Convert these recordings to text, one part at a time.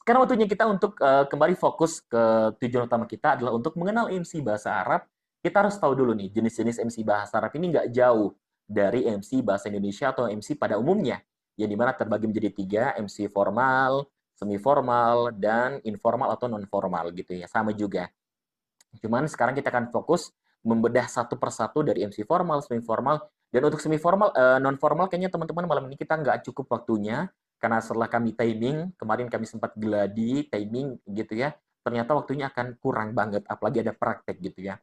sekarang waktunya kita untuk kembali fokus ke tujuan utama kita adalah untuk mengenal MC bahasa Arab. Kita harus tahu dulu nih, jenis-jenis MC bahasa Arab ini nggak jauh dari MC bahasa Indonesia atau MC pada umumnya. Yang dimana terbagi menjadi tiga, MC formal, semi formal, dan informal atau non formal gitu ya. Sama juga. Cuman sekarang kita akan fokus membedah satu persatu dari MC formal, semi formal, dan untuk semi formal, non formal kayaknya teman-teman malam ini kita nggak cukup waktunya karena setelah kami timing, kemarin kami sempat geladi timing gitu ya, ternyata waktunya akan kurang banget, apalagi ada praktek gitu ya.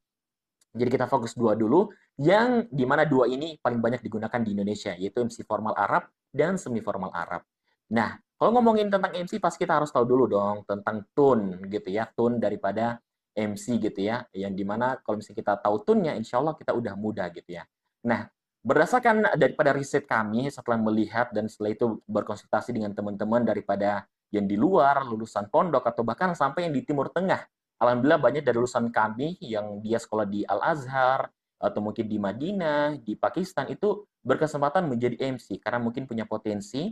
Jadi kita fokus dua dulu, yang dimana dua ini paling banyak digunakan di Indonesia, yaitu MC formal Arab dan semi formal Arab. Nah, kalau ngomongin tentang MC, pasti kita harus tahu dulu dong tentang tune gitu ya, tune daripada MC gitu ya, yang dimana kalau misalnya kita tahu tune-nya, insya Allah kita udah mudah gitu ya. Nah, berdasarkan daripada riset kami setelah melihat dan setelah itu berkonsultasi dengan teman-teman daripada yang di luar, lulusan pondok, atau bahkan sampai yang di Timur Tengah, alhamdulillah banyak dari lulusan kami yang dia sekolah di Al-Azhar atau mungkin di Madinah, di Pakistan itu berkesempatan menjadi MC karena mungkin punya potensi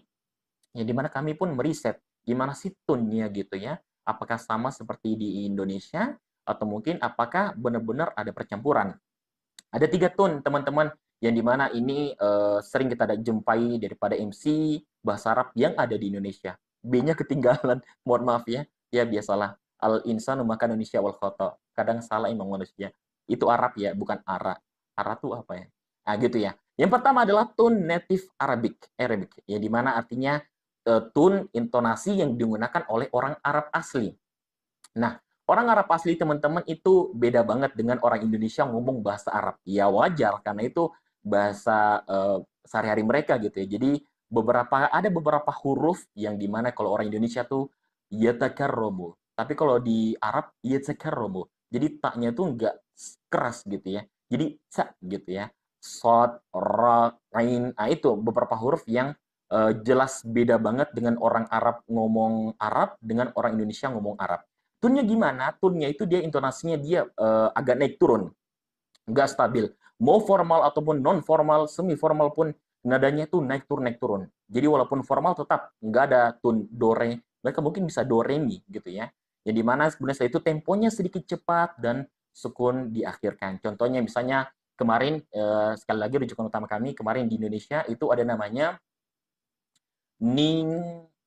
yang dimana kami pun meriset gimana sih tune-nya gitu ya. Apakah sama seperti di Indonesia atau mungkin apakah benar-benar ada percampuran. Ada tiga tune teman-teman yang dimana ini sering kita jumpai daripada MC bahasa Arab yang ada di Indonesia. B-nya ketinggalan, mohon maaf ya. Ya biasalah, al-insanu maka Indonesia wal khoto. Kadang salah emang manusia. Itu Arab ya, bukan Ara. Ara tuh apa ya? Nah gitu ya. Yang pertama adalah tune native Arabic, yang dimana artinya tune intonasi yang digunakan oleh orang Arab asli. Nah, orang Arab asli teman-teman itu beda banget dengan orang Indonesia ngomong bahasa Arab. Ya wajar karena itu bahasa sehari-hari mereka gitu ya. Jadi ada beberapa huruf yang dimana kalau orang Indonesia tuh yatakarromu. Tapi kalau di Arab yatakarromu. Jadi taknya tuh nggak keras gitu ya. Jadi sa gitu ya. Sod, ra, ain. Nah itu beberapa huruf yang jelas beda banget dengan orang Arab ngomong Arab dengan orang Indonesia ngomong Arab. Tune-nya gimana? Tune-nya itu dia intonasinya dia agak naik turun, nggak stabil. Mau formal ataupun non formal, semi formal pun nadanya itu naik turun. Jadi walaupun formal tetap nggak ada tune do re, mereka mungkin bisa do re mi gitu ya. Yang dimana sebenarnya itu temponya sedikit cepat dan sukun diakhirkan. Contohnya misalnya kemarin sekali lagi rujukan utama kami kemarin di Indonesia itu ada namanya Ning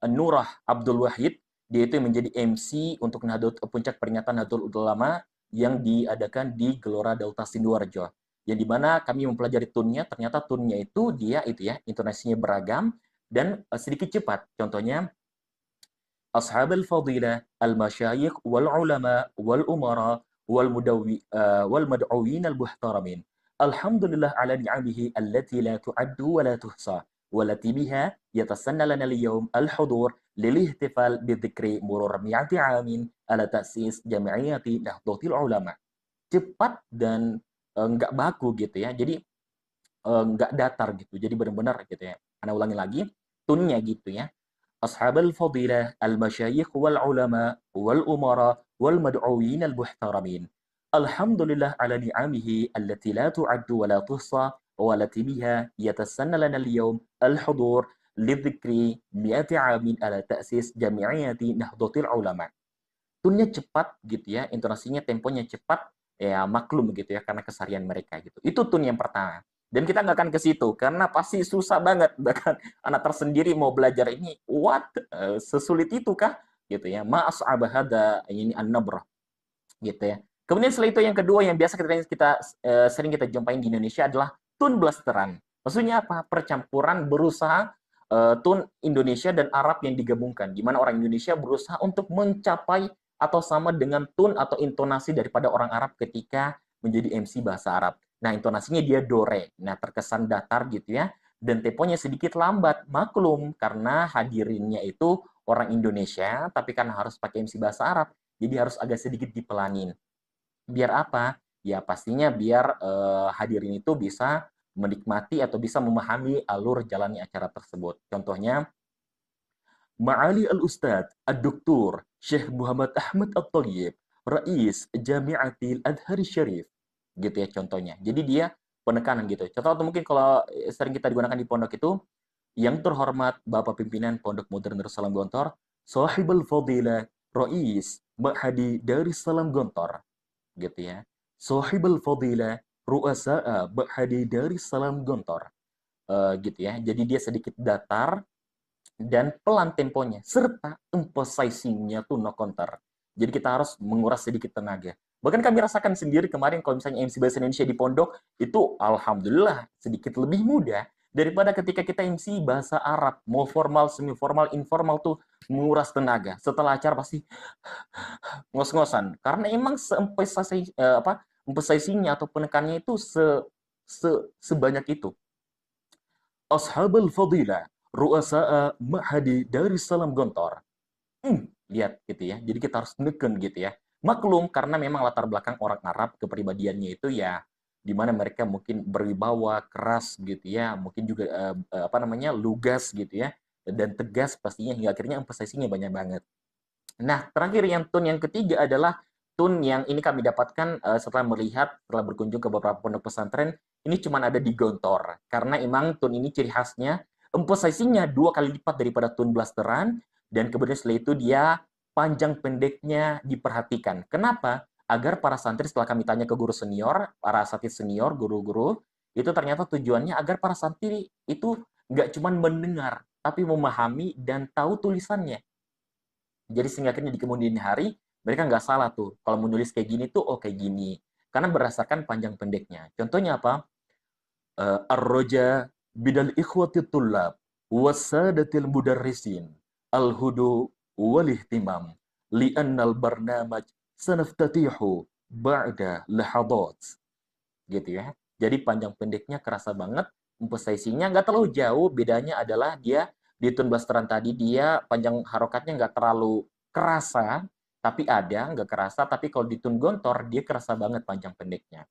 Nurah Abdul Wahid, dia itu menjadi MC untuk puncak peringatan Nahdlatul Ulama yang diadakan di Gelora Dauta Sidoarjo. Yang dimana kami mempelajari tune-nya, ternyata tune-nya itu dia itu ya, intonasinya beragam dan sedikit cepat. Contohnya, Ashabul Fadilah, Al-Masyayikh, Wal-Ulama, Wal-Umara, Wal-Mad'uwin Al-Buhtaramin. Alhamdulillah ala ni'amihi allati la tu'addu wa la tuhsa. والتي بها يتسنى لنا اليوم الحضور للاحتفال بذكر مرور 100 عام على تأسيس جمعية نهضة العلماء. Cepat dan nggak baku gitu ya. Jadi nggak datar gitu. Jadi benar-benar gitu ya. Anda ulangi lagi, tunnya gitu ya. أصحاب الفضيلة المشايخ والعلماء والأمراء والمدعوين المحترمين الحمد لله على نعمه التي لا تعد ولا تحصى والتي بها يتسنى لنا اليوم الحضور لذكر 100 عام على تأسيس جمعية نهضة العلماء. Tunnya cepat gitu ya, intonasinya temponya cepat, ya maklum gitu ya karena keseharian mereka gitu. Itu tune yang pertama. Dan kita nggak akan ke situ karena pasti susah banget bahkan anak tersendiri mau belajar ini what sesulit itu kah gitu ya. Ma'as'aba hada ini an-nabrah gitu ya. Kemudian setelah itu yang kedua yang biasa sering kita jumpain di Indonesia adalah tune blasteran. Maksudnya apa? Percampuran berusaha tune Indonesia dan Arab yang digabungkan. Di mana orang Indonesia berusaha untuk mencapai atau sama dengan tune atau intonasi daripada orang Arab ketika menjadi MC bahasa Arab. Nah, intonasinya dia do re. Nah, terkesan datar gitu ya. Dan temponya sedikit lambat. Maklum karena hadirinnya itu orang Indonesia, tapi kan harus pakai MC bahasa Arab. Jadi harus agak sedikit dipelanin. Biar apa? Ya pastinya biar hadirin itu bisa menikmati atau bisa memahami alur jalannya acara tersebut. Contohnya, Ma'ali al-Ustadz, Ad-Doktur, Syekh Muhammad Ahmad At-Tayyib, Rais Jami'atil Adhari Syarif. Gitu ya contohnya. Jadi dia penekanan gitu. Contoh atau mungkin kalau sering kita digunakan di pondok itu, yang terhormat Bapak Pimpinan Pondok Modern Darussalam Gontor, Sahibul Fadilah Rais Ma'hadi Darussalam Gontor, gitu ya. Sahibul Fadilah Ru'asa'a Ma'hadi Darussalam Gontor. Gitu ya. Jadi dia sedikit datar dan pelan temponya serta emphasizing-nya tuh no counter. Jadi kita harus menguras sedikit tenaga. Bahkan kami rasakan sendiri kemarin kalau misalnya MC Bahasa Indonesia di pondok itu alhamdulillah sedikit lebih mudah daripada ketika kita MC bahasa Arab, mau formal, semi formal, informal tuh menguras tenaga. Setelah acara pasti ngos-ngosan karena emang emphasizing-nya atau penekannya itu sebanyak itu. Ashabul Fadilah, Ru'asa'a Ma'hadi Darussalam Gontor. Lihat gitu ya. Jadi kita harus neken gitu ya. Maklum karena memang latar belakang orang Arab kepribadiannya itu ya di mana mereka mungkin berwibawa, keras gitu ya, mungkin juga apa namanya lugas gitu ya dan tegas pastinya hingga akhirnya emphasizing-nya banyak banget. Nah, terakhir yang tone yang ketiga adalah tone yang ini kami dapatkan setelah berkunjung ke beberapa pondok pesantren, ini cuma ada di Gontor. Karena emang tone ini ciri khasnya, emphasizing-nya 2 kali lipat daripada tone blasteran, dan kemudian setelah itu dia panjang pendeknya diperhatikan. Kenapa? Agar para santri setelah kami tanya ke guru senior, para asatidz senior, guru-guru, itu ternyata tujuannya agar para santri itu nggak cuma mendengar, tapi memahami dan tahu tulisannya. Jadi sehingga akhirnya di kemudian hari mereka nggak salah tuh. Kalau mau nulis kayak gini tuh oh kayak gini. Karena berdasarkan panjang pendeknya. Contohnya apa? Ar-roja bidal ikhwati tullab wasadatil mudarrisin al-hudu walihtimam li'annal barnamaj sanaftatihu ba'da lahadat. Gitu ya. Jadi panjang pendeknya kerasa banget. Emphasizing-nya nggak terlalu jauh. Bedanya adalah dia di tune blasteran tadi dia panjang harokatnya nggak terlalu kerasa, tapi ada nggak kerasa. Tapi kalau di tune gontor dia kerasa banget panjang pendeknya.